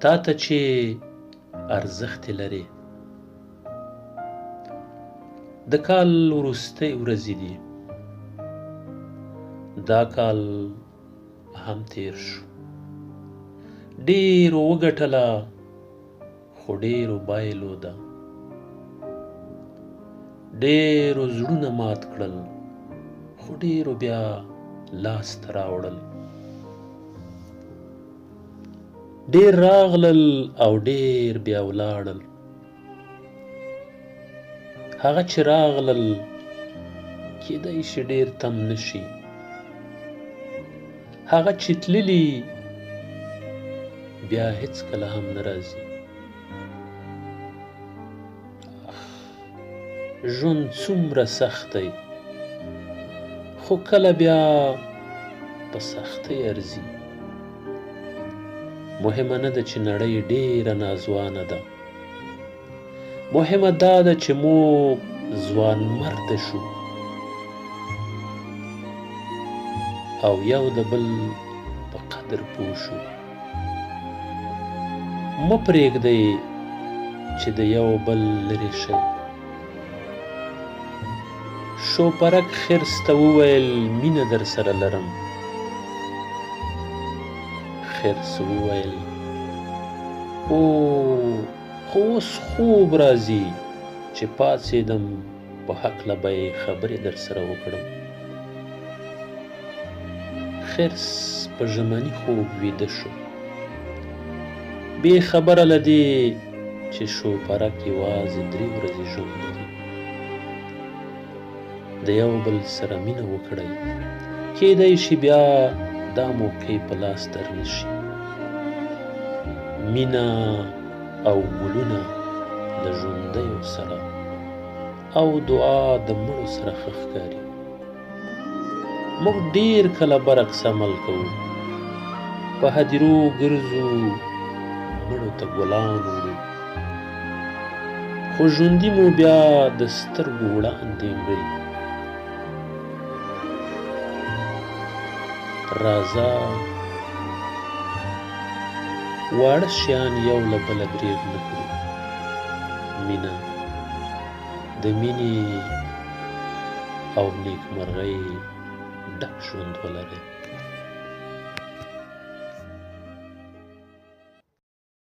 تا ته چې ارزښت لري. د کال وروستۍ ورځې دي. دا کال هم تیر شو. ډېرو وګټله خو ډېرو بایلوده. ډېرو زړونه مات کړل خو ډېرو بیا لاسته راوړل. ډېر راغلل او ډېر بیا ولاړل. هغه چې راغلل کیدای شي ډېر تم نشي. هغه چې تللي بیا هیڅکله هم نه راځي. ژوند څومره سخت دی خو کله بیا په سختۍ ارځي. مهمه نه ده چې نړۍ ډېره نازوانه ده. مهمه دا ده چې موږ ځوانمرده شو او یو د بل په قدر پوه شو. مه پرېږدئ چې د یو بل لرې شئ. شوپرک خرس ته وویل مینه در سره لرم. خرس وویل او خو اوس خوب راځي چې پاڅېدم په هکله به یې خبرې در سره وکړم. خرس په ژمني خوب ویده شو بې خبره له دې چې شوپرک یوازې 3 ورځې ژوند لري. د یو بل سره مینه وکړئ. کیدای شي بیا دا موقع په لاس در نشي. مینه او ګلونه د ژوندیو سره او دعا د مړو سره ښه ښکاري. موږ ډېر کله برعکس عمل کوو. په هدیرو ګرځو مړو ته ګلان وړو خو ژوندي مو بیا د سترګو وړاندې مري. راځه واړه شیان یو له بله برېغ نه کړو. مینه د مینې او نیکمرغۍ ډک ژوند ولرئ.